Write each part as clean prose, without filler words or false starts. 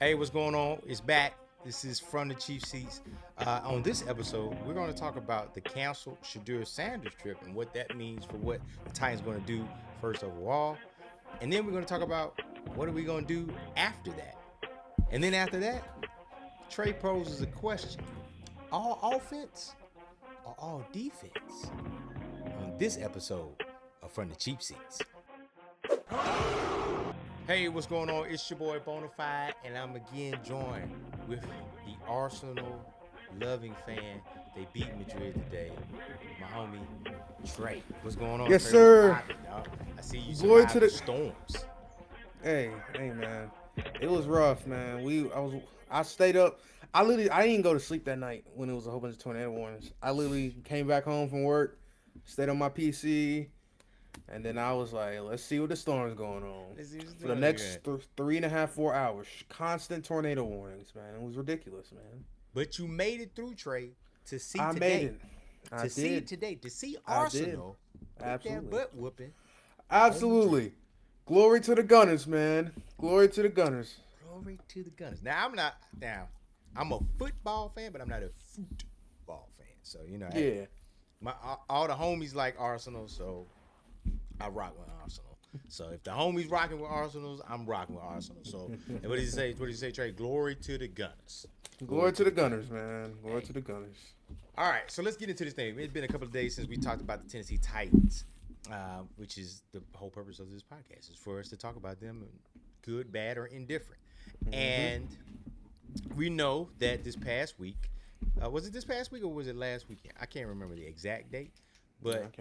Hey, what's going on? It's back. This is From the Chief Seats. On this episode, we're going to talk about the canceled Shedeur Sanders trip and what that means for what the Titans going to do first overall. And then we're going to talk about what are we going to do after that. And then after that, Tre poses a question. All offense or all defense? On this episode of From the Cheap Seats. Hey, what's going on? It's your boy Bonafide, and I'm again joined with the Arsenal loving fan. They beat Madrid today. My homie Tre. What's going on? Yes, Tre? sir. I see you Glory survived to the the- storms. Hey, man. It was rough, man. I stayed up. I didn't go to sleep that night when it was a whole bunch of tornado warnings. I literally came back home from work, stayed on my PC, and then I was like, let's see what the storm's going on. For the next 3.5, 4 hours, constant tornado warnings, man. It was ridiculous, man. But you made it through, Tre, to see I today. made it. I see did. today. To see I Arsenal did. with their Absolutely. butt whooping. Absolutely. Glory to the Gunners, man. Glory to the Gunners. Glory to the Gunners. Now, I'm a football fan, but I'm not a football fan. So, Yeah. all the homies like Arsenal, so I rock with Arsenal. So if the homies rocking with Arsenal, I'm rocking with Arsenal. So and what did he say? What did he say, Tre? Glory to the Gunners. Glory to the Gunners, man. Glory to the Gunners. All right, so let's get into this thing. It's been a couple of days since we talked about the Tennessee Titans, which is the whole purpose of this podcast, is for us to talk about them, good, bad, or indifferent. Mm-hmm. And we know that this past week, was it this past week or was it last weekend? I can't remember the exact date, but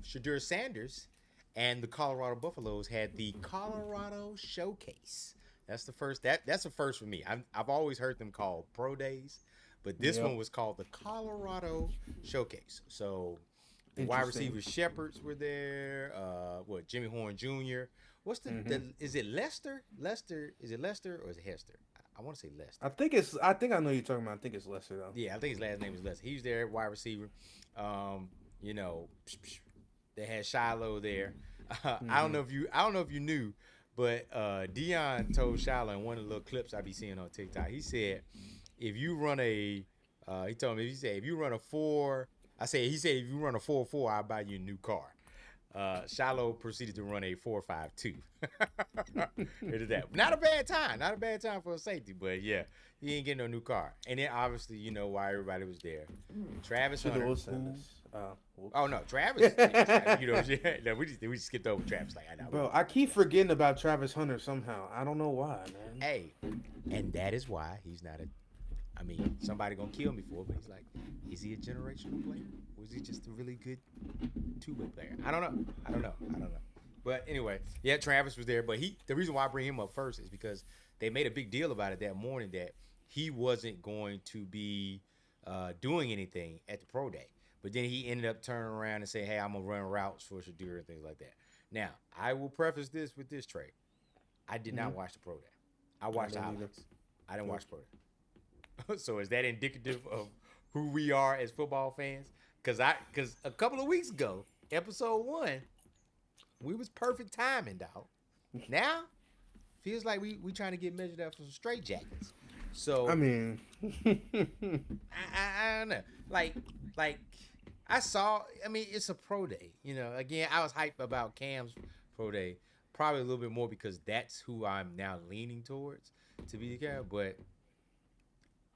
Shedeur Sanders and the Colorado Buffaloes had the Colorado Showcase. That's the first. That's a first for me. I've always heard them called Pro Days, but this one was called the Colorado Showcase. So the wide receiver Shepherds were there. Jimmy Horn Jr. What's the is it Lester? Is it Lester or is it Hester? I want to say Lester. I think I know you're talking about. I think it's Lester though. Yeah, I think his last name is Lester. He's there, wide receiver. They had Shiloh there. I don't know if you knew, but Dion told Shiloh in one of the little clips I be seeing on TikTok. He said, if you run he told me, if you run a 4, he said if you run a 4.4, I'll buy you a new car. Shiloh proceeded to run a 4.52. It is that. Not a bad time for a safety, but yeah, he ain't getting no new car. And then obviously, you know why everybody was there. Travis Hunter. Travis. No, we just skipped over Travis. Like, I know. Bro, I keep forgetting about Travis Hunter somehow. I don't know why, man. Hey, and that is why he's not somebody gonna kill me for it, but he's like, is he a generational player? Or is he just a really good two-way player? I don't know. But anyway, yeah, Travis was there. But the reason why I bring him up first is because they made a big deal about it that morning that he wasn't going to be doing anything at the pro day. But then he ended up turning around and saying, hey, I'm going to run routes for Shedeur and things like that. Now, I will preface this with this, Tre. I did not watch the pro day. I watched the highlights. I didn't watch the pro day. So is that indicative of who we are as football fans? Because a couple of weeks ago, episode 1, we was perfect timing, dog. Now, feels like we trying to get measured up for some straight jackets. So I mean, I don't know. Like I saw. I mean, it's a pro day. Again, I was hyped about Cam's pro day, probably a little bit more because that's who I'm now leaning towards to be the guy. But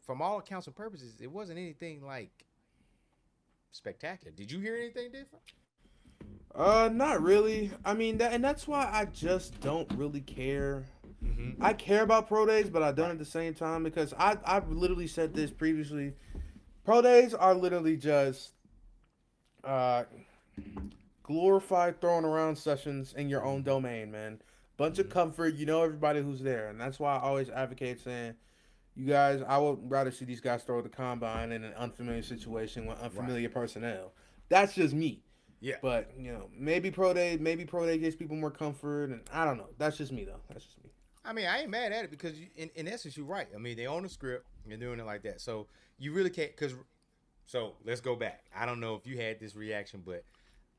from all accounts and purposes, it wasn't anything like spectacular. Did you hear anything different? Not really. I mean, that's why I just don't really care. Mm-hmm. I care about pro days, but I don't at the same time because I've literally said this previously. Pro days are literally just glorified throwing around sessions in your own domain, man. Bunch of comfort, everybody who's there, and that's why I always advocate saying, you guys, I would rather see these guys throw the combine in an unfamiliar situation with unfamiliar personnel. That's just me. Yeah. But maybe pro day gives people more comfort, and I don't know. That's just me though. That's just me. I mean, I ain't mad at it because in essence, you're right. I mean, they own the script and they're doing it like that. So you really can't So let's go back. I don't know if you had this reaction, but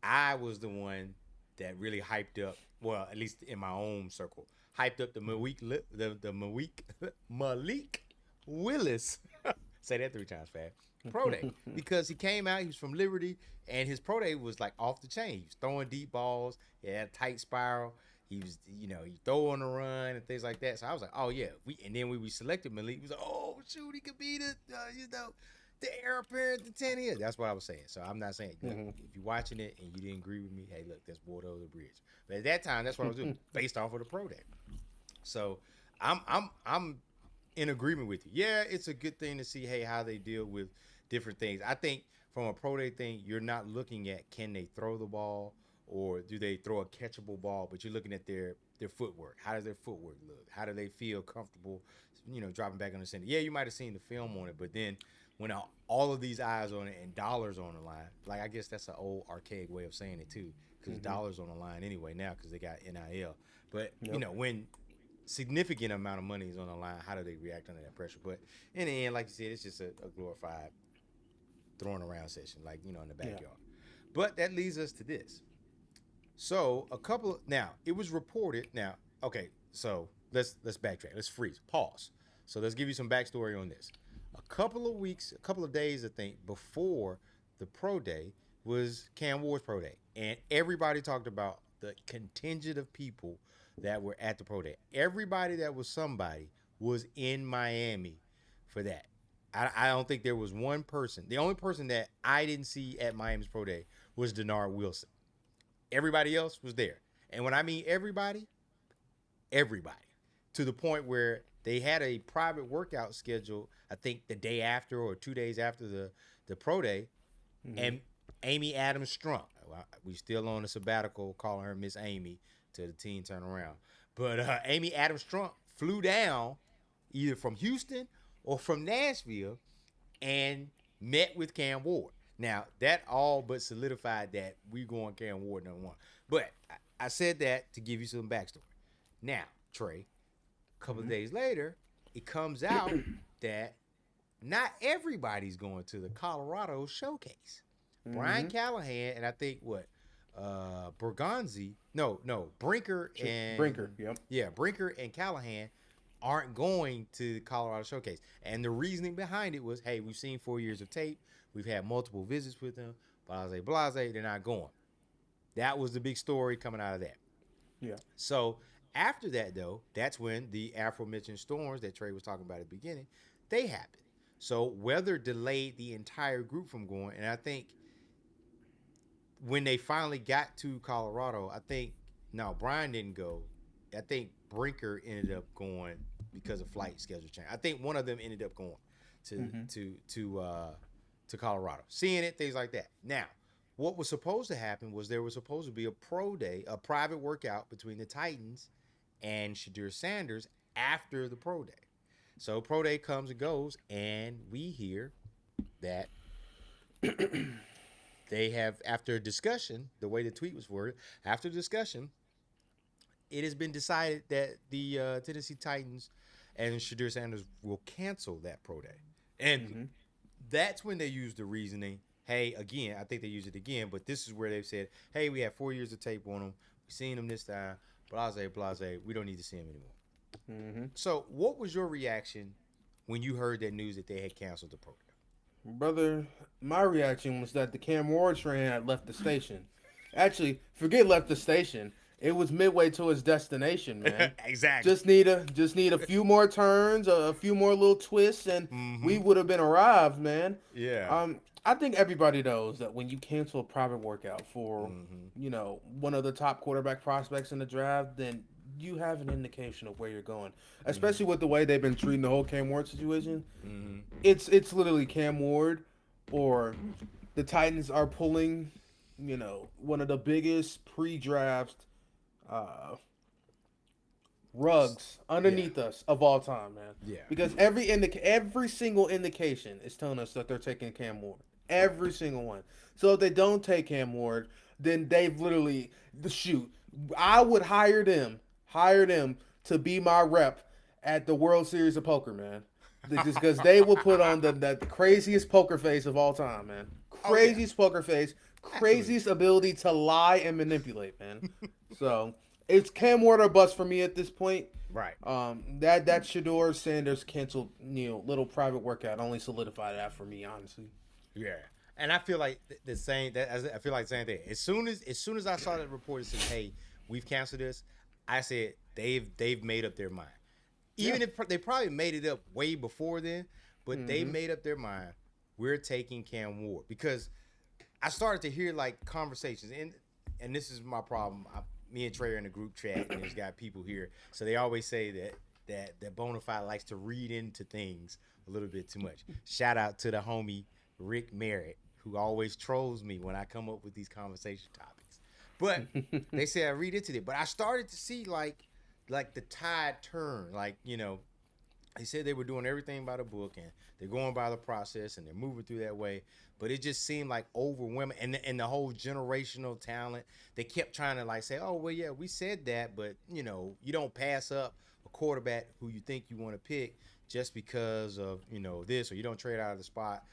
I was the one that really hyped up, well, at least in my own circle, hyped up the Malik Willis. Say that 3 times fast. Pro day, because he came out. He was from Liberty, and his pro day was like off the chain. He was throwing deep balls. He had a tight spiral. He was, he throw on the run and things like that. So I was like, oh yeah. And then when we selected Malik, we was like, oh shoot, he could be the the heir apparent to 10 years. That's what I was saying. So I'm not saying look, if you're watching it and you didn't agree with me, hey, look, that's water over the bridge. But at that time, that's what I was doing, based off of the pro day. So I'm in agreement with you. Yeah, it's a good thing to see, hey, how they deal with different things. I think from a pro day thing, you're not looking at can they throw the ball or do they throw a catchable ball, but you're looking at their footwork. How does their footwork look? How do they feel comfortable, dropping back on the center? Yeah, you might have seen the film on it, but then when all of these eyes on it and dollars on the line, like I guess that's an old archaic way of saying it too, because dollars on the line anyway now because they got NIL. But when significant amount of money is on the line, how do they react under that pressure? But in the end, like you said, it's just a glorified throwing around session, like in the backyard. Yeah. But that leads us to this. So now it was reported. Now, okay, so let's backtrack. Let's freeze. Pause. So let's give you some backstory on this. A couple of days, I think, before the pro day was Cam Ward's pro day, and everybody talked about the contingent of people that were at the pro day. Everybody that was somebody was in Miami for that. I don't think there was one person. The only person that I didn't see at Miami's pro day was Denard Wilson. Everybody else was there. And when I mean everybody, to the point where they had a private workout schedule, I think the day after or 2 days after the pro day, and Amy Adams Strunk. We still on a sabbatical calling her Miss Amy till the team turn around. But Amy Adams Strunk flew down either from Houston or from Nashville and met with Cam Ward. Now, that all but solidified that we going Cam Ward number 1. But I said that to give you some backstory. Now, Trey, a couple of days later, it comes out that not everybody's going to the Colorado showcase. Brian Callahan and I think Brinker and Callahan aren't going to the Colorado showcase. And the reasoning behind it was, hey, we've seen 4 years of tape. We've had multiple visits with them. Blase, they're not going. That was the big story coming out of that. Yeah. So after that, though, that's when the aforementioned storms that Trey was talking about at the beginning, they happened. So weather delayed the entire group from going. And I think when they finally got to Colorado, Brian didn't go. I think Brinker ended up going because of flight schedule change. I think one of them ended up going to Colorado, seeing it, things like that. Now, what was supposed to happen was there was supposed to be a pro day, a private workout between the Titans and Shedeur Sanders after the pro day. So pro day comes and goes, and we hear that they have, after discussion, the way the tweet was worded, after discussion, it has been decided that the Tennessee Titans and Shedeur Sanders will cancel that pro day. And that's when they used the reasoning, hey, again, I think they use it again, but this is where they've said, hey, we have 4 years of tape on them. We've seen them this time. Blase. We don't need to see them anymore. So what was your reaction when you heard that news that they had canceled the pro day? Brother, my reaction was that the Cam Ward train had left the station. Actually, forget left the station. It was midway to its destination, man. Exactly. Just need a few more turns, a few more little twists, and we would have been arrived, man. Yeah. I think everybody knows that when you cancel a private workout for, one of the top quarterback prospects in the draft, then you have an indication of where you're going. Especially with the way they've been treating the whole Cam Ward situation. It's literally Cam Ward, or the Titans are pulling, one of the biggest pre-draft rugs underneath us of all time, man. Yeah. Because every single indication is telling us that they're taking Cam Ward. Every single one. So if they don't take Cam Ward, then they've literally I would hire them to be my rep at the World Series of Poker, man. Just because they will put on the craziest poker face of all time, man. Craziest poker face, craziest ability to lie and manipulate, man. So it's Cam Ward or bust for me at this point. Right. That Shedeur Sanders canceled, little private workout only solidified that for me, honestly. Yeah. And I feel like the same. I feel like the same thing. As soon as I saw that report that said, "Hey, we've canceled this," I said they've made up their mind. Yeah. Even if they probably made it up way before then, but they Mm-hmm. made up their mind. We're taking Cam Ward because I started to hear like conversations, and this is my problem. Me and Trey are in a group chat, and there's got people here, so they always say that Bonafide likes to read into things a little bit too much. Shout out to the homie Rick Merritt, who always trolls me when I come up with these conversation topics. But they say I read into it, but I started to see like the tide turn, they said they were doing everything by the book and they're going by the process and they're moving through that way. But it just seemed like overwhelming, and the whole generational talent. They kept trying to like say, "Oh well, yeah, we said that, but you don't pass up a quarterback who you think you want to pick just because of this, or you don't trade out of the spot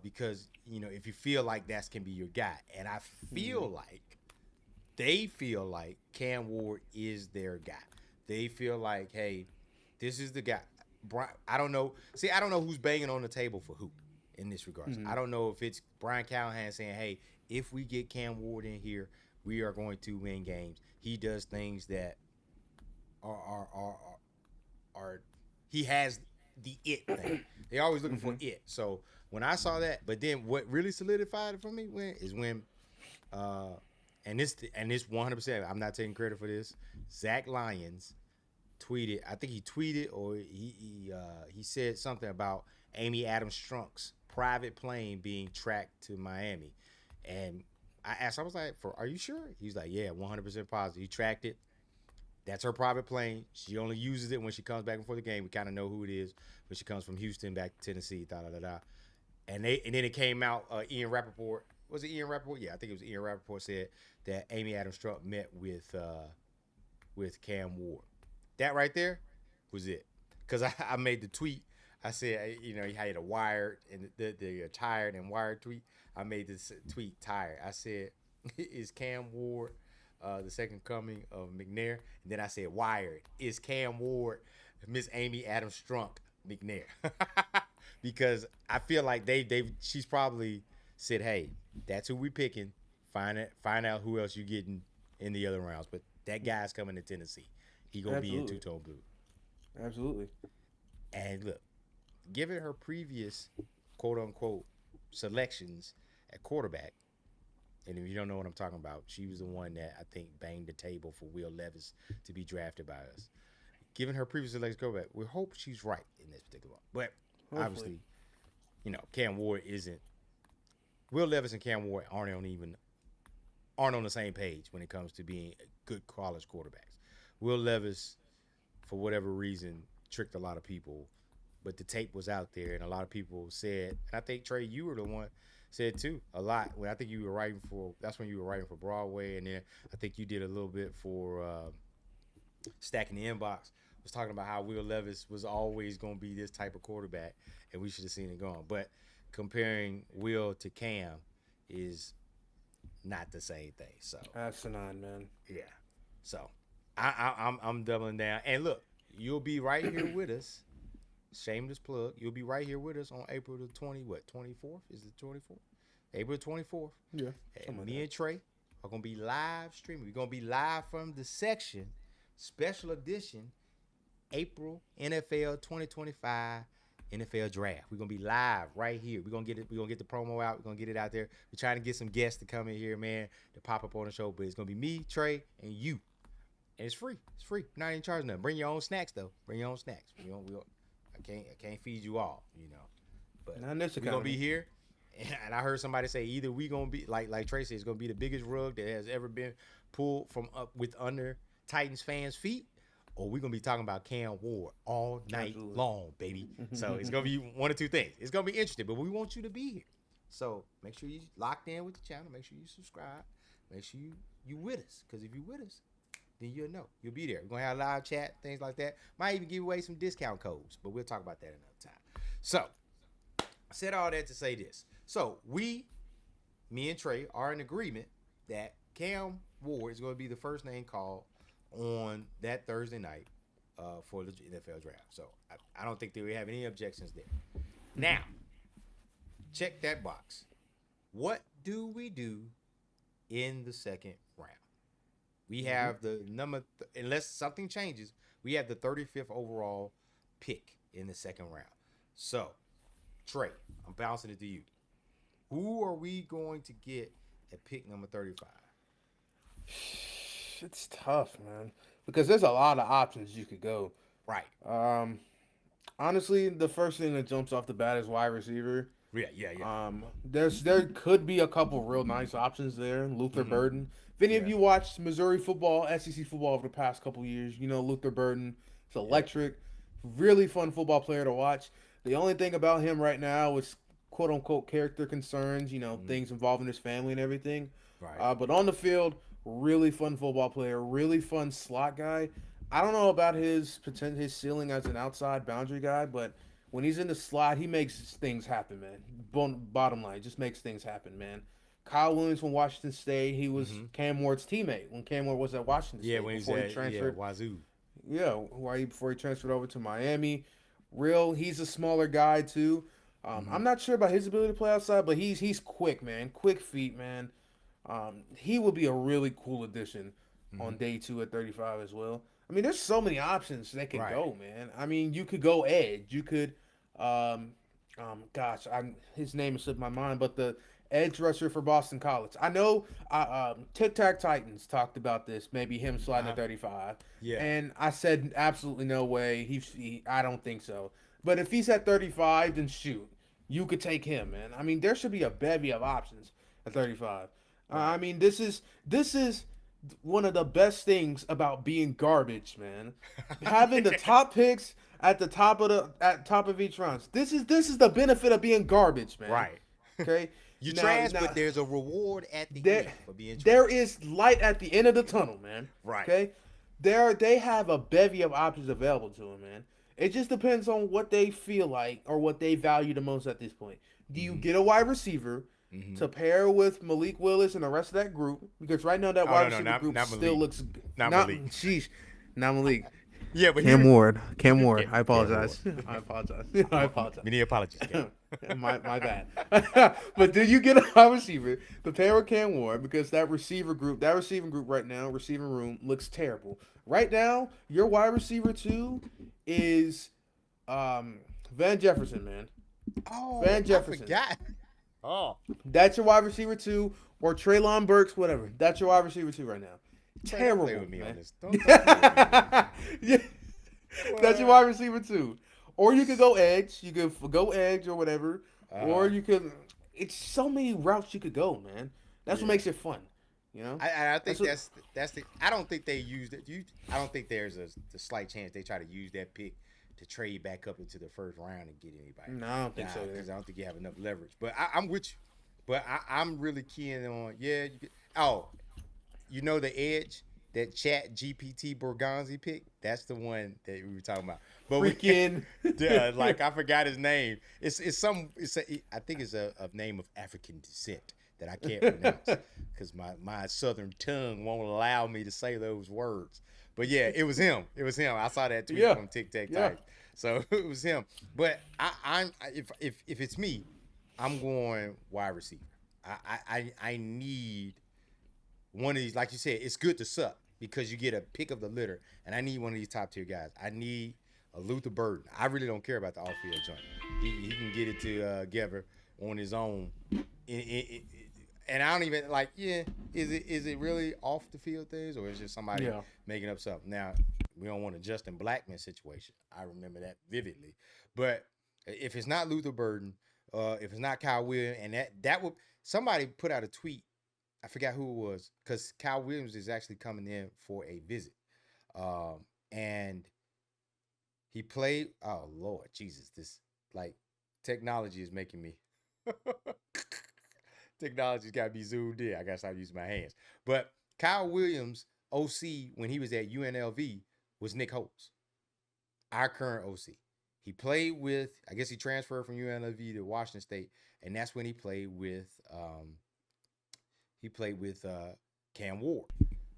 because if you feel like that can be your guy." And I feel like they feel like Cam Ward is their guy. They feel like, hey, this is the guy. I don't know. See, I don't know who's banging on the table for who in this regards. I don't know if it's Brian Callahan saying, "Hey, if we get Cam Ward in here, we are going to win games." He does things that are he has the it thing. They always looking for it. So when I saw that, but then what really solidified it for me when and this 100%, I'm not taking credit for this. Zach Lyons tweeted, I think he tweeted or he said something about Amy Adams Strunk's private plane being tracked to Miami, and I asked, I was like, "Are you sure?" He's like, "Yeah, 100% positive. He tracked it. That's her private plane. She only uses it when she comes back before the game. We kind of know who it is when she comes from Houston back to Tennessee." Da da da da. And then it came out. Ian Rappaport, was it Ian Rappaport? Yeah, I think it was Ian Rappaport said that Amy Adams Strunk met with Cam Ward. That right there was it. Because I made the tweet. I said, he had a wired and the tired and wired tweet. I made this tweet tired. I said, "Is Cam Ward the second coming of McNair?" And then I said, "Wired. Is Cam Ward Miss Amy Adams Strunk McNair?" Because I feel like she's probably said, "Hey, that's who we picking. Find out who else you getting in the other rounds. But that guy's coming to Tennessee. He gonna be in two-tone blue." Absolutely. And look, given her previous quote unquote selections at quarterback, and if you don't know what I'm talking about, she was the one that I think banged the table for Will Levis to be drafted by us. Given her previous selection quarterback, we hope she's right in this particular one. But Hopefully. obviously, Cam Ward isn't. Will Levis and Cam Ward aren't on the same page when it comes to being good college quarterbacks. Will Levis, for whatever reason, tricked a lot of people, but the tape was out there, and a lot of people said, and I think Trey, you were the one said too a lot. When I think you were writing for, that's when you were writing for Broadway, and then I think you did a little bit for Stacking the Inbox. Was talking about how Will Levis was always going to be this type of quarterback, and we should have seen it going. But comparing Will to Cam is not the same thing. So Asinine, man. yeah. So I'm doubling down. And look, you'll be right here with us. Shameless plug. You'll be right here with us on April the 24th? Is it 24th? April 24th. Yeah. And me and Trey are going to be live streaming. We're going to be live from the section, special edition, April NFL 2025 NFL draft. We're gonna be live right here. We're gonna get it. We're gonna get the promo out. We're gonna get it out there. We're trying to get some guests to come in here, man, to pop up on the show. But it's gonna be me, Trey, and you. And it's free. It's free. We're not even charging nothing. Bring your own snacks though. Bring your own snacks. I can't feed you all, But Not in this we're gonna economy. be here. And I heard somebody say either we gonna be like Trey said, it's gonna be the biggest rug that has ever been pulled from up with under Titans fans' feet, or we're gonna be talking about Cam Ward all night long, baby. So it's gonna be one of two things. It's gonna be interesting, but we want you to be here. So make sure you locked in with the channel. Make sure you subscribe. Make sure you with us, because if you with us, then you'll know. You'll be there. We're gonna have live chat, things like that. Might even give away some discount codes, but we'll talk about that another time. So I said all that to say this. So me and Trey are in agreement that Cam Ward is going to be the first name called on that Thursday night for the NFL draft. So I don't think that we have any objections there. Now, check that box. What do we do in the second round? We have the number, unless something changes, we have the 35th overall pick in the second round. So, Trey, I'm bouncing it to you. Who are we going to get at pick number 35? It's tough, man, because there's a lot of options you could go. Right. Honestly, the first thing that jumps off the bat is wide receiver. Yeah. There could be a couple real nice options there. Luther Burden. If any of you watched Missouri football, SEC football over the past couple years, you know Luther Burden. It's electric. Really fun football player to watch. The only thing about him right now is quote unquote character concerns, things involving his family and everything. Right. But on the field, really fun football player, really fun slot guy. I don't know about his ceiling as an outside boundary guy, but when he's in the slot, he makes things happen, man. Bottom line, just makes things happen, man. Kyle Williams from Washington State, he was Cam Ward's teammate when Cam Ward was at Washington State. Yeah, when he transferred. Wazoo. Yeah, before he transferred over to Miami. He's a smaller guy too. I'm not sure about his ability to play outside, but he's quick, man. Quick feet, man. He would be a really cool addition on day 2 at 35 as well. I mean, there's so many options that can go, man. I mean, you could go edge. You could, his name has slipped my mind, but the edge rusher for Boston College. I know Tic Tac Titans talked about this, maybe him sliding to 35. Yeah. And I said, absolutely no way. I don't think so. But if he's at 35, then shoot. You could take him, man. I mean, there should be a bevy of options at 35. I mean, this is one of the best things about being garbage, man. Having the top picks at the top of each round. This is the benefit of being garbage, man. Right. Okay. You trash, but there's a reward at the end for being trash. There is light at the end of the tunnel, man. Right. Okay. They have a bevy of options available to them, man. It just depends on what they feel like or what they value the most at this point. Do you get a wide receiver to pair with Malik Willis and the rest of that group? Because right now that wide receiver group still looks not Malik. Sheesh, not Malik. Yeah, but Cam Ward. I apologize. I apologize. Many apologies. my bad. But do you get a wide receiver to pair with Cam Ward? Because that receiving group right now, receiving room, looks terrible. Right now, your wide receiver 2 is Van Jefferson, man. Oh, Van Jefferson. I forgot. Oh. That's your wide receiver 2, or Treylon Burks, whatever. That's your wide receiver 2 right now. Terrible, don't play with me man. on this. Don't play with me. Yeah. That's your wide receiver 2. Or you could go edge. You could go edge or whatever. Or you could. It's so many routes you could go, man. That's what makes it fun. You know. I think that's the. I don't think they used it. I don't think there's a slight chance they try to use that pick to trade back up into the first round and get anybody. No, I don't think so. Because I don't think you have enough leverage. But I'm with you. But I'm really keying on. Yeah. You know the edge. That Chat GPT Borgonzi pick, that's the one that we were talking about. But freaking like I forgot his name. I think it's a name of African descent that I can't pronounce because my southern tongue won't allow me to say those words. But yeah, it was him. I saw that tweet from Tic Tac Titan. So it was him. But if it's me, I'm going wide receiver. I need one of these, like you said, it's good to suck because you get a pick of the litter, and I need one of these top tier guys. I need a Luther Burden. I really don't care about the off field joint. He can get it together on his own. And I don't even is it really off the field things, or is it just somebody making up something? Now we don't want a Justin Blackman situation. I remember that vividly. But if it's not Luther Burden, if it's not Kyle Williams, and that would somebody put out a tweet. I forgot who it was because Kyle Williams is actually coming in for a visit. And he played. Oh, Lord Jesus. This technology is making me. Technology's got to be zoomed in. I got to stop using my hands. But Kyle Williams, OC, when he was at UNLV, was Nick Holtz, our current OC. He played with, I guess he transferred from UNLV to Washington State, and that's when he played with Cam Ward.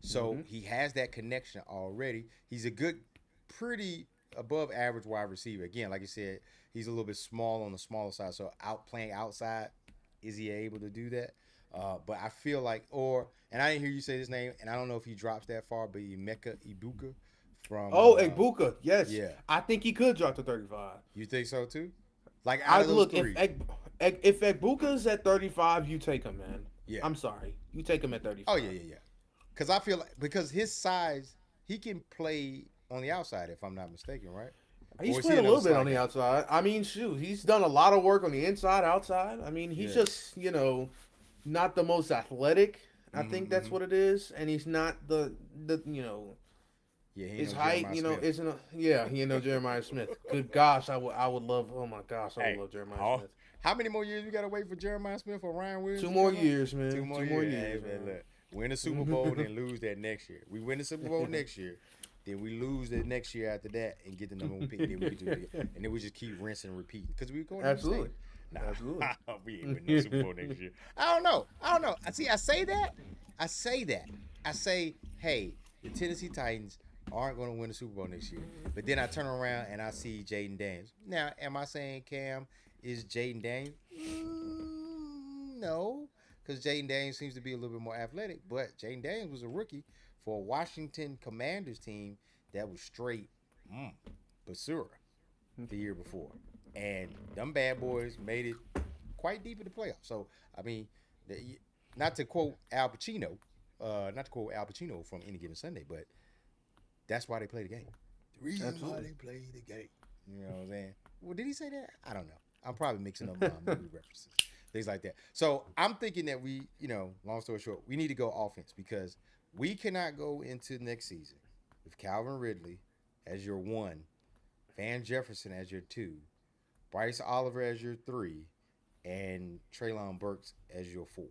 So he has that connection already. He's a good, pretty above average wide receiver. Again, like you said, he's a little bit small on the smaller side. So playing outside, is he able to do that? But I feel like, and I didn't hear you say his name, and I don't know if he drops that far, but Emeka Egbuka from, Egbuka, yes, yeah, I think he could drop to 35. you think so too? Like out I of those look three, if Egbuka's at 35, you take him, man. yeah. I'm sorry, you take him at 35. Oh yeah. Because I feel like because his size, he can play on the outside if I'm not mistaken, right? He's Or is played a another little bit on slot the guy? outside. I mean, shoot, he's done a lot of work on the inside, outside. I mean, he's Yeah. just not the most athletic. I think that's Mm-hmm. what it is, and he's not the Yeah, he ain't his no height. Jeremiah Smith. Isn't he ain't no Jeremiah Smith. Good gosh, I would love. Oh my gosh, I would Hey, love Jeremiah Smith. how many more years we gotta wait for Jeremiah Smith or Ryan Williams? 2 to more come up? years, man. 2 more 2 more years. years, Hey, man, man. look, win the Super Bowl, then lose that next year. We win the Super Bowl next year, then we lose the next year after that and get the number one pick. Then we can do it again. And then we just keep rinsing and repeating because we're going to Absolutely. Nah, Absolutely. we ain't winning no Super Bowl next year. I don't know. I say that. I say, hey, the Tennessee Titans aren't going to win the Super Bowl next year. But then I turn around and I see Jaden Daniels. Now, am I saying Cam is Jaden Daniels? No, because Jaden Daniels seems to be a little bit more athletic. But Jaden Daniels was a rookie for a Washington Commanders team that was straight basura the year before. And them bad boys made it quite deep in the playoffs. So, I mean, not to quote Al Pacino from Any Given Sunday, but that's why they play the game. The reason why they play the game. You know what I'm saying? Well, did he say that? I don't know. I'm probably mixing up movie references, things like that. So I'm thinking that we, long story short, we need to go offense because we cannot go into next season with Calvin Ridley as your 1, Van Jefferson as your 2, Bryce Oliver as your 3, and Treylon Burks as your 4.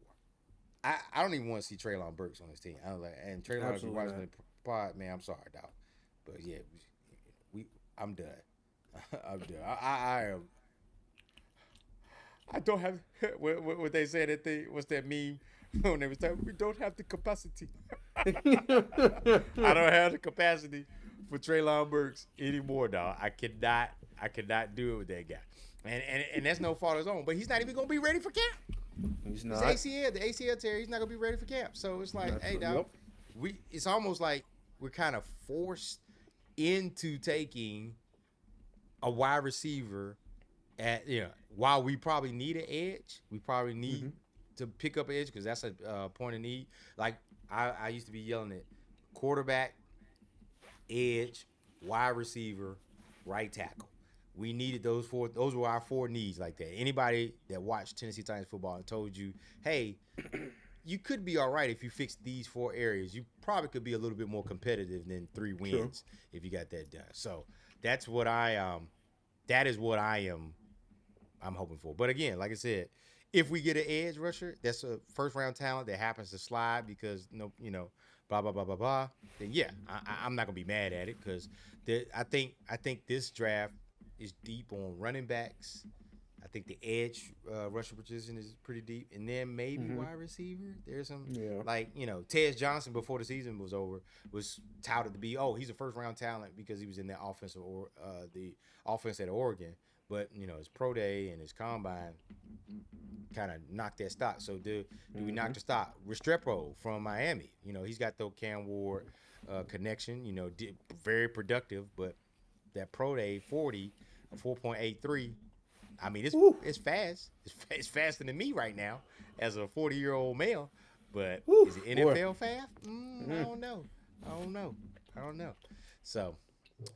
I don't even want to see Treylon Burks on this team. I was like, and Treylon, if you're watching the pod, man, I'm sorry, dog. But yeah, I'm done. I'm done. I am. I don't have what they said that thing. What's that meme when they was talking? We don't have the capacity. I don't have the capacity for Treylon Burks anymore, dog. I cannot do it with that guy. And that's no fault of his own. But he's not even gonna be ready for camp. He's not. His ACL, the ACL tear, he's not gonna be ready for camp. So it's like, hey, dog, it's almost like we're kind of forced into taking a wide receiver at while we probably need an edge, we probably need to pick up an edge because that's a point of need. Like I used to be yelling at quarterback, edge, wide receiver, right tackle. We needed those 4. Those were our 4 needs like that. Anybody that watched Tennessee Titans football and told you, hey, you could be all right if you fix these 4 areas. You probably could be a little bit more competitive than 3 wins if you got that done. So that's what that is what I'm hoping for. But again, like I said, if we get an edge rusher, that's a first round talent that happens to slide because blah blah blah blah blah. Then yeah, I'm not gonna be mad at it because I think this draft is deep on running backs. I think the edge rusher position is pretty deep, and then maybe wide receiver. There's some Tez Johnson before the season was over was touted to be he's a first round talent because he was in that offensive or the offense at Oregon, but his pro day and his combine kind of knocked that stock. So do we knock the stock? Restrepo from Miami, he's got the Cam Ward connection. Very productive, but that pro day 40. A 4.83. I mean, it's fast. It's faster than me right now as a 40-year-old male. But is it NFL fast? I don't know. So,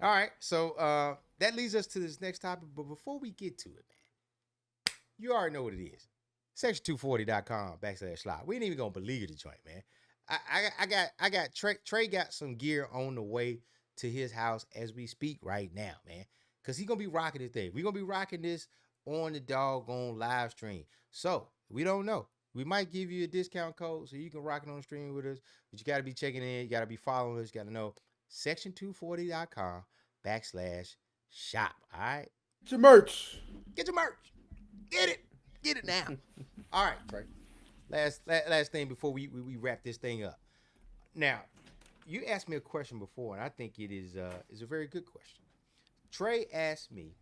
all right. So that leads us to this next topic. But before we get to it, man, you already know what it is. Section240.com/slide. We ain't even gonna believe the joint, man. I got Trey got some gear on the way to his house as we speak right now, man. Because he's going to be rocking this thing. We're going to be rocking this on the doggone live stream. So, we don't know. We might give you a discount code so you can rock it on the stream with us. But you got to be checking in. You got to be following us. You got to know section240.com/shop. All right? Get your merch. Get your merch. Get it. Get it now. All right, Trey. Last thing before we wrap this thing up. Now, you asked me a question before, and I think it is a very good question. Trey asked me,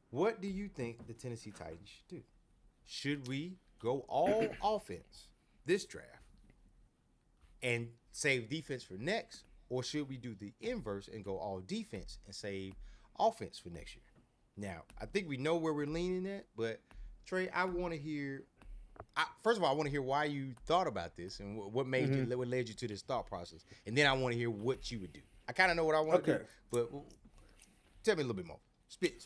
"What do you think the Tennessee Titans should do? Should we go all offense this draft and save defense for next, or should we do the inverse and go all defense and save offense for next year?" Now, I think we know where we're leaning at, but Trey, I want to hear. First of all, I want to hear why you thought about this and what made you, what led you to this thought process, and then I want to hear what you would do. I kind of know what I want to do, but tell me a little bit more. Spit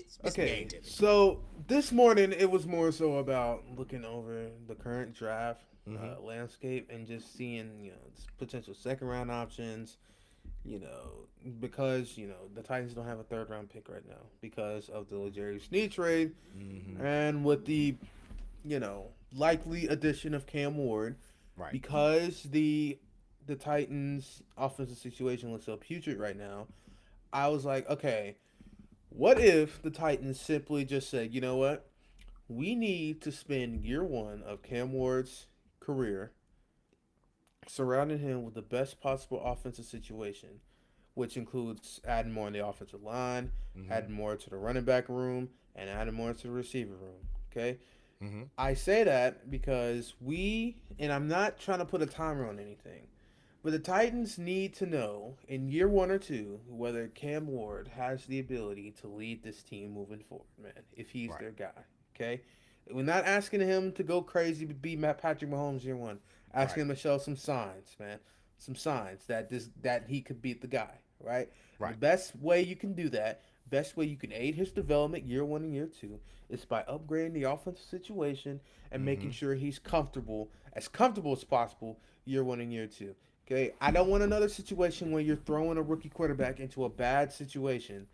some game to me. So this morning it was more so about looking over the current draft landscape and just seeing potential second round options. Because the Titans don't have a third round pick right now because of the L'Jarius Sneed trade, and with the likely addition of Cam Ward, right? Because the Titans' offensive situation looks so putrid right now. I was like, okay, what if the Titans simply just said, you know what, we need to spend year one of Cam Ward's career surrounding him with the best possible offensive situation, which includes adding more in the offensive line, adding more to the running back room, and adding more to the receiver room. Okay? I say that because and I'm not trying to put a timer on anything, but the Titans need to know in year one or two whether Cam Ward has the ability to lead this team moving forward, man, if he's their guy. Okay? We're not asking him to go crazy to be Patrick Mahomes year one. Asking him to show some signs, man. Some signs that he could be the guy, right? The best way you can do that, best way you can aid his development year one and year two, is by upgrading the offensive situation and making sure he's comfortable as possible year one and year two. Okay? I don't want another situation where you're throwing a rookie quarterback into a bad situation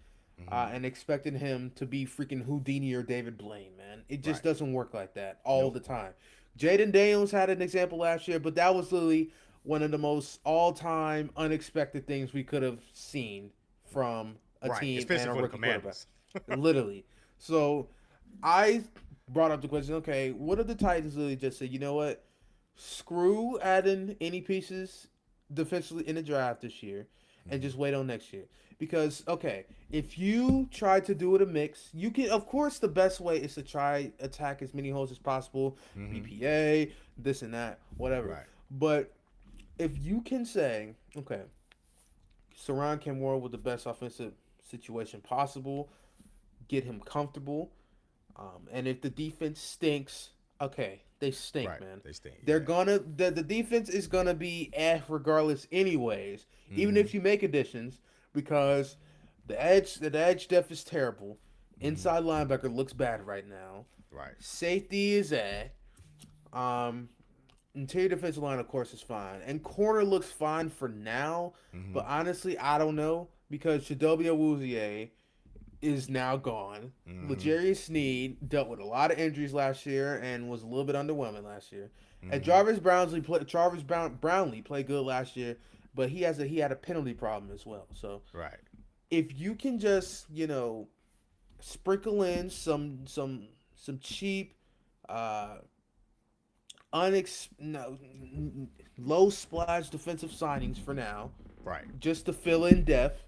and expecting him to be freaking Houdini or David Blaine, man. It just doesn't work like that all the time. Jaden Daniels had an example last year, but that was literally one of the most all-time unexpected things we could have seen from a team, especially and a rookie quarterback. Literally. So I brought up the question, okay, what if the Titans literally just said, you know what, screw adding any pieces defensively in the draft this year and just wait on next year? Because, okay, if you try to do it a mix, you can, of course, the best way is to try attack as many holes as possible, BPA, this and that, whatever. Right. But if you can say, okay, surround Cam Ward with the best offensive situation possible, get him comfortable, and if the defense stinks, okay, they stink, man. They stink. They're gonna the defense is gonna be regardless, anyways. Even if you make additions. Because the edge depth is terrible. Inside linebacker looks bad right now. Right. Safety is interior defensive line, of course, is fine. And corner looks fine for now. But honestly, I don't know. Because Shedeur Sanders is now gone. L'Jarius Sneed dealt with a lot of injuries last year and was a little bit underwhelming last year. And Jarvis Brownlee played good last year. But he had a penalty problem as well. So if you can just sprinkle in some cheap, low splash defensive signings for now, just to fill in depth,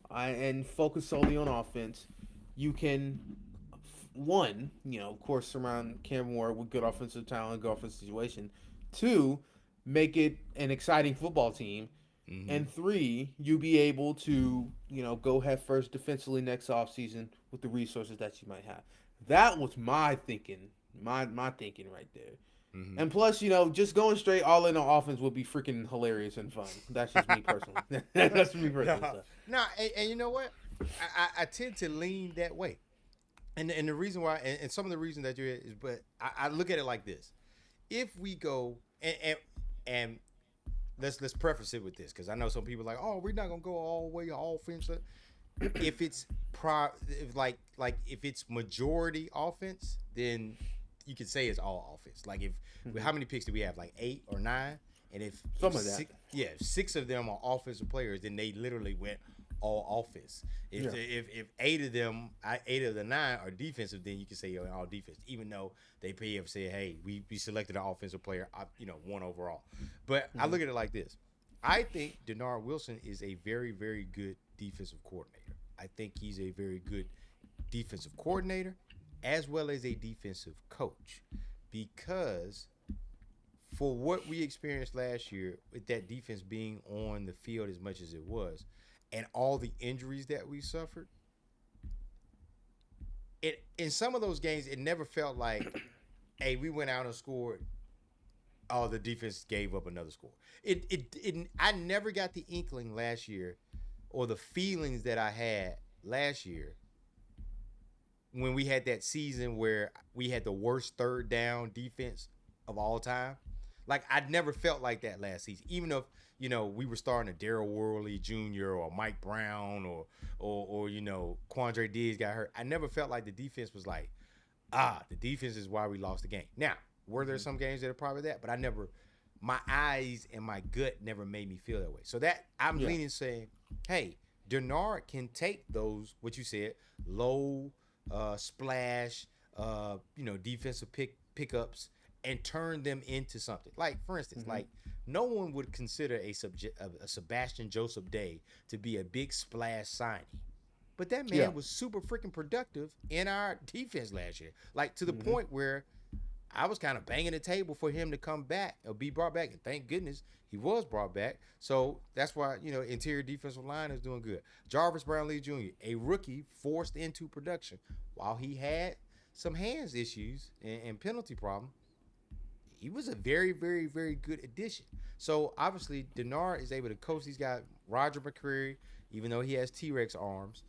and focus solely on offense, you can of course, surround Cam Ward with good offensive talent, good offensive situation. 2, make it an exciting football team. And 3, you be able to, go head first defensively next offseason with the resources that you might have. That was my thinking, my thinking right there. And plus, just going straight all in on offense would be freaking hilarious and fun. That's just me personally. That's me personally. No, and you know what? I tend to lean that way. And the reason why, and some of the reason that you're is, but I look at it like this. If we go, and let's preface it with this, because I know some people are like, oh, we're not gonna go all the way offense. If it's if it's majority offense, then you can say it's all offense. Like how many picks do we have? Like 8 or 9? And if 6 of them are offensive players, then they literally went all offense. If 8 of the 9 are defensive, then you can say all defense. Even though they have said, hey, we selected an offensive player, 1 overall. But I look at it like this: I think Denard Wilson is a very, very good defensive coordinator. I think he's a very good defensive coordinator as well as a defensive coach because for what we experienced last year with that defense being on the field as much as it was and all the injuries that we suffered, it in some of those games it never felt like, hey, we went out and scored. Oh, the defense gave up another score. I never got the inkling last year or the feelings that I had last year when we had that season where we had the worst third down defense of all time. Like I'd never felt like that last season, even if we were starting a Darryl Worley Jr. or Mike Brown or Quandre Diggs got hurt. I never felt like the defense was like, the defense is why we lost the game. Now, were there some games that are probably that, but my eyes and my gut never made me feel that way. So that I'm leaning saying, hey, Denard can take those what you said low splash, defensive pickups and turn them into something. Like for instance, like no one would consider a Sebastian Joseph Day to be a big splash signing. But that man was super freaking productive in our defense last year. Like to the point where I was kind of banging the table for him to come back or be brought back. And thank goodness he was brought back. So that's why, interior defensive line is doing good. Jarvis Brownlee Jr., a rookie forced into production. While he had some hands issues and penalty problem, he was a very, very, very good addition. So obviously Denard is able to coach these guys. Roger McCreary, even though he has T-Rex arms,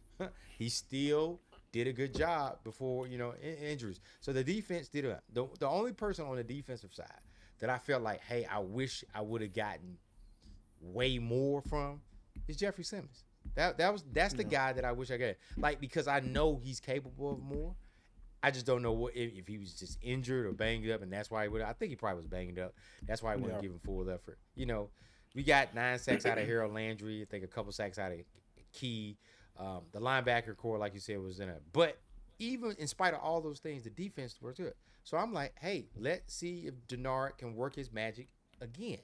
he still did a good job before, injuries. So the defense did it. The only person on the defensive side that I felt like, hey, I wish I would have gotten way more from is Jeffrey Simmons. That's the guy that I wish I got. Like, because I know he's capable of more. I just don't know if he was just injured or banged up, and that's why he would. I think he probably was banged up. That's why he wouldn't give him full effort. We got 9 sacks out of Harold Landry. I think a couple sacks out of Key. The linebacker core, like you said, was in it. But even in spite of all those things, the defense was good. So I'm like, hey, let's see if Denard can work his magic again.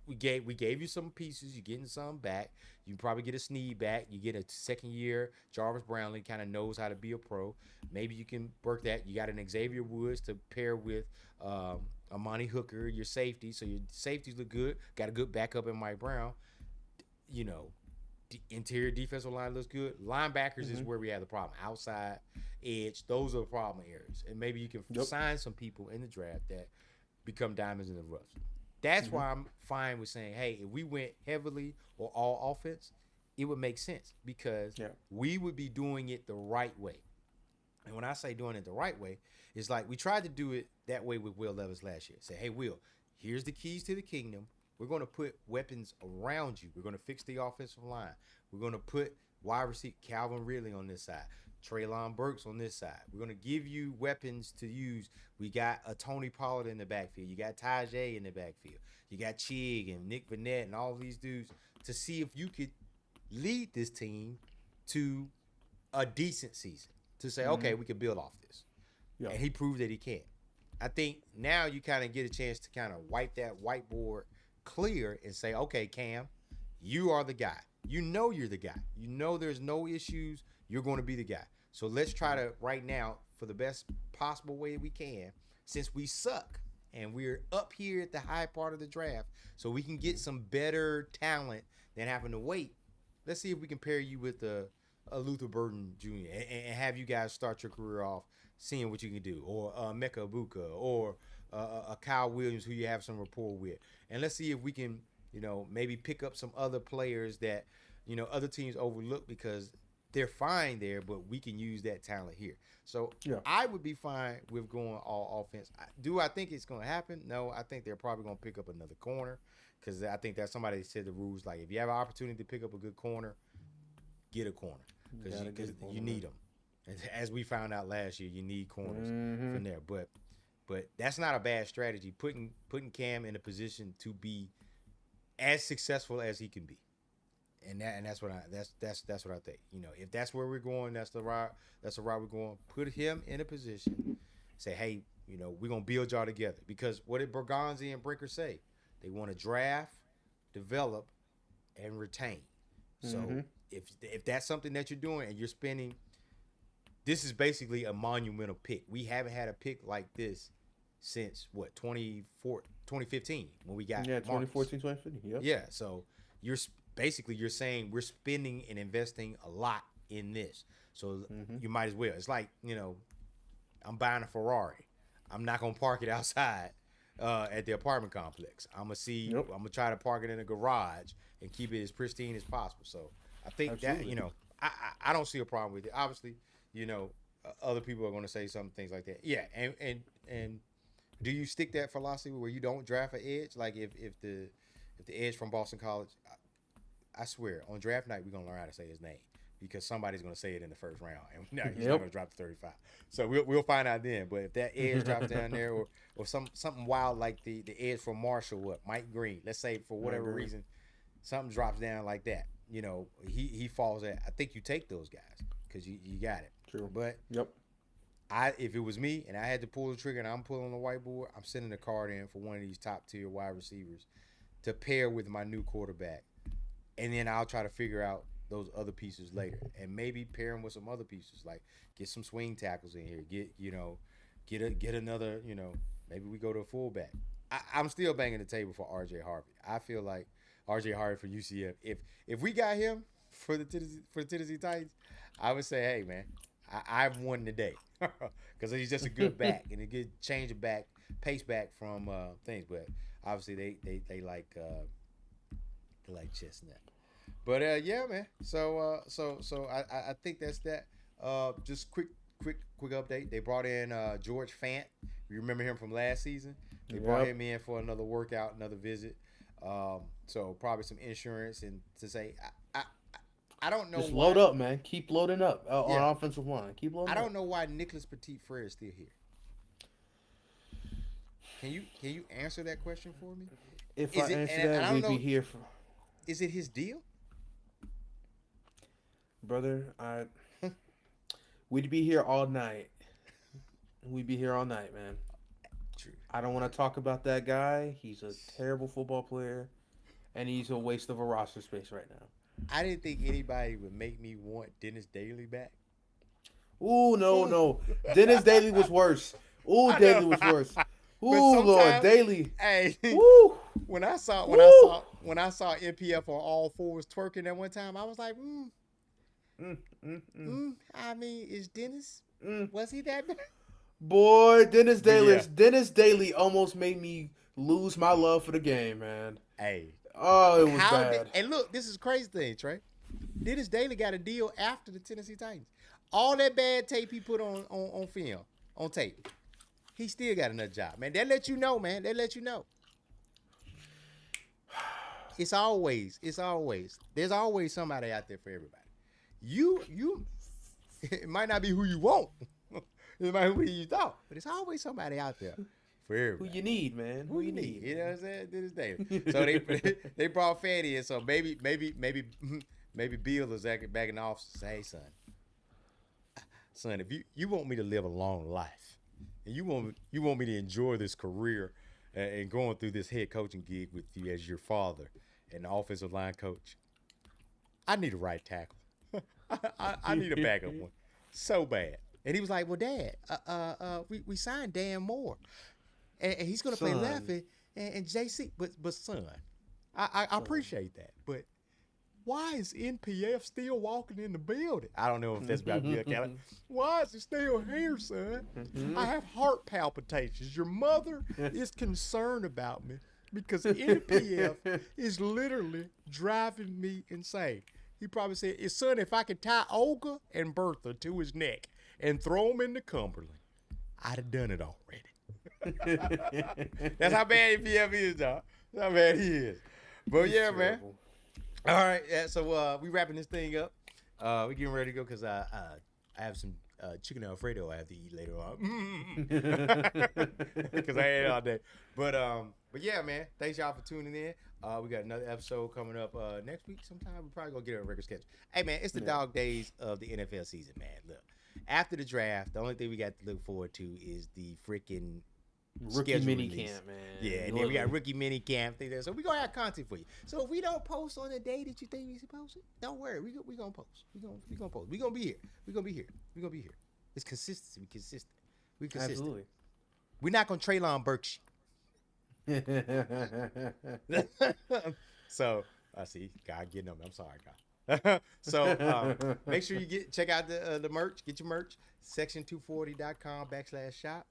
We gave you some pieces. You're getting some back. You probably get a Snead back. You get a second year. Jarvis Brownlee kind of knows how to be a pro. Maybe you can work that. You got an Xavier Woods to pair with Amani Hooker, your safety. So your safeties look good. Got a good backup in Mike Brown. Interior defensive line looks good. Linebackers is where we have the problem. Outside, edge, those are the problem areas. And maybe you can sign some people in the draft that become diamonds in the rough. That's why I'm fine with saying, hey, if we went heavily or all offense, it would make sense because we would be doing it the right way. And when I say doing it the right way, it's like we tried to do it that way with Will Levis last year. Say, hey, Will, here's the keys to the kingdom. We're going to put weapons around you. We're going to fix the offensive line. We're going to put wide receiver Calvin Ridley on this side, Treylon Burks on this side. We're going to give you weapons to use. We got a Tony Pollard in the backfield. You got Tajay in the backfield. You got Chig and Nick Vannett and all these dudes to see if you could lead this team to a decent season. To say, okay, we can build off this. Yeah. And he proved that he can. I think now you kind of get a chance to kind of wipe that whiteboard clear and say, okay, Cam, you are the guy. You know you're the guy. You know there's no issues. You're going to be the guy. So let's try to, right now, for the best possible way we can, since we suck and we're up here at the high part of the draft, so we can get some better talent than having to wait. Let's see if we can pair you with a Luther Burden Jr. and have you guys start your career off seeing what you can do, or Emeka Egbuka, or a Kyle Williams who you have some rapport with. And let's see if we can, maybe pick up some other players that, other teams overlook because they're fine there, but we can use that talent here. So I would be fine with going all offense. Do I think it's going to happen? No, I think they're probably going to pick up another corner because I think that somebody said the rules, like if you have an opportunity to pick up a good corner, get a corner because you need them. As we found out last year, you need corners from there. But that's not a bad strategy. Putting Cam in a position to be as successful as he can be, and that's what I think. If that's where we're going, that's the route we're going. Put him in a position. Say, hey, we're gonna build y'all together because what did Bergonzi and Brinker say? They want to draft develop, and retain. So Mm-hmm. if that's something that you're doing and you're spending, this is basically a monumental pick. We haven't had a pick like this since what 2015 when we got Yeah, Marcus. 2014, 2015. Yep. Yeah, so basically you're saying we're spending and investing a lot in this. So Mm-hmm. you might as well. It's like, I'm buying a Ferrari. I'm not gonna park it outside at the apartment complex. Yep. I'm gonna try to park it in a garage and keep it as pristine as possible. So I think Absolutely. that I don't see a problem with it. Obviously, other people are gonna say some things like that. Yeah, and do you stick that philosophy where you don't draft an edge? Like if the edge from Boston College, I swear on draft night we're gonna learn how to say his name because somebody's gonna say it in the first round, and he's not gonna drop to 35. So we'll find out then. But if that edge drops down there, or something wild like the edge from Marshall, Mike Green, let's say for whatever reason, something drops down like that, he falls at. I think you take those guys because you got it. True. But Yep. if it was me and I had to pull the trigger and I'm pulling the whiteboard, I'm sending a card in for one of these top tier wide receivers to pair with my new quarterback, and then I'll try to figure out those other pieces later, and maybe pair them with some other pieces, like get some swing tackles in here, get another, maybe we go to a fullback. I'm still banging the table for R.J. Harvey. I feel like R.J. Harvey for UCF. If we got him for the Tennessee Titans, I would say, hey man, I've won the day because he's just a good back and a good change of back, pace back from things. But obviously they like Chestnut. But yeah, man. So I think that's that. Just quick update. They brought in George Fant. You remember him from last season? They brought him in for another workout, another visit. So probably some insurance and to say I don't know. Just load up, man. Keep loading up on offensive line. Keep loading. I don't know why Nicholas Petit Frere is still here. Can you answer that question for me? If I answer that, we'd be here for. Is it his deal? Brother, we'd be here all night. We'd be here all night, man. True. I don't want to talk about that guy. He's a terrible football player, and he's a waste of a roster space right now. I didn't think anybody would make me want Dennis Daly back. Ooh, no. Dennis Daly was worse. Ooh, Daly was worse. Ooh, Lord, Daly. Hey, Woo. when I saw MPF on all fours twerking that one time, I was like, I mean, is Dennis? Was he that bad? Boy, Dennis Daly almost made me lose my love for the game, man. Hey. Oh, it was bad. And look, this is a crazy thing, Trey. Dennis Daly got a deal after the Tennessee Titans. All that bad tape he put on film, on tape, he still got another job, man. They let you know, man. They let you know. It's always. There's always somebody out there for everybody. You. It might not be who you want. It might be who you thought, but it's always somebody out there. For everybody. Who you need, man? Who you need? You know what I'm saying? Dennis Daly. So they brought Fatty in. So maybe Bill is back in the office and say, hey, son, if you want me to live a long life, and you want me to enjoy this career and going through this head coaching gig with you as your father and the offensive line coach, I need a right tackle. I need a backup one so bad. And he was like, well, Dad, we signed Dan Moore. And he's going to play left and JC. But son, I appreciate that. But why is NPF still walking in the building? I don't know if that's about Bill Kelly. Why is he still here, son? I have heart palpitations. Your mother is concerned about me because NPF is literally driving me insane. He probably said, son, if I could tie Olga and Bertha to his neck and throw them into Cumberland, I'd have done it already. That's how bad NPF is, dog. That's how bad he is. But yeah, man. All right, yeah, so we wrapping this thing up. We getting ready to go because I have some chicken Alfredo I have to eat later on. Because I ate it all day. But yeah, man, thanks y'all for tuning in. We got another episode coming up next week sometime. We're probably going to get a record sketch. Hey, man, it's the dog days of the NFL season, man. Look, after the draft, the only thing we got to look forward to is the freaking Rookie schedule mini release. camp, man. Yeah, and then we got rookie mini camp thing there. So we gonna have content for you. So if we don't post on the day that you think we should post it, don't worry. We gonna post. We gonna post. We gonna be here. We gonna be here. We gonna be here. It's consistency. We consistent. We consistent. Absolutely. We're not gonna Traylon Burks. So I see God getting on me. I'm sorry, God. So make sure you check out the merch. Get your merch. Section240.com/shop.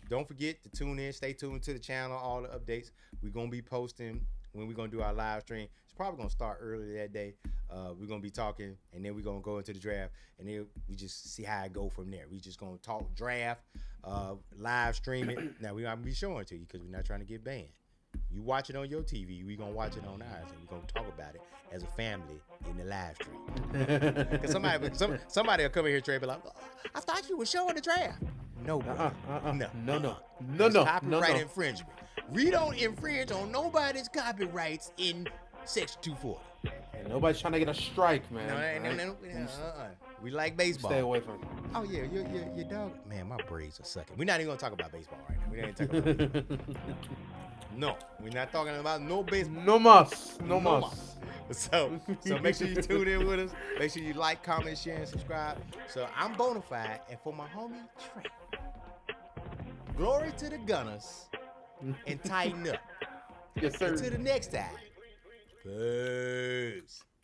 Don't forget to tune in. Stay tuned to the channel. All the updates. We're gonna be posting when we're gonna do our live stream. It's probably gonna start early that day. We're gonna be talking, and then we're gonna go into the draft, and then we just see how it go from there. We just gonna talk draft, live stream it. Now we're gonna be showing it to you because we're not trying to get banned. You watch it on your TV, we gonna watch it on ours, and we're gonna talk about it as a family in the live stream. Because somebody will come in here, Trey, be like, oh, "I thought you were showing the draft." No, no. Copyright infringement. We don't infringe on nobody's copyrights in Section 240. And nobody's trying to get a strike, man. No. We like baseball. Stay away from it. Oh yeah, your dog. Man, my braids are sucking. We're not even gonna talk about baseball right now. We ain't talking about baseball. No, we're not talking about no baseball. No mas. So make sure you tune in with us. Make sure you like, comment, share, and subscribe. So I'm Bonafide, and for my homie Tre, glory to the Gunners, and tighten up. Yes, sir. Until the next time. Peace.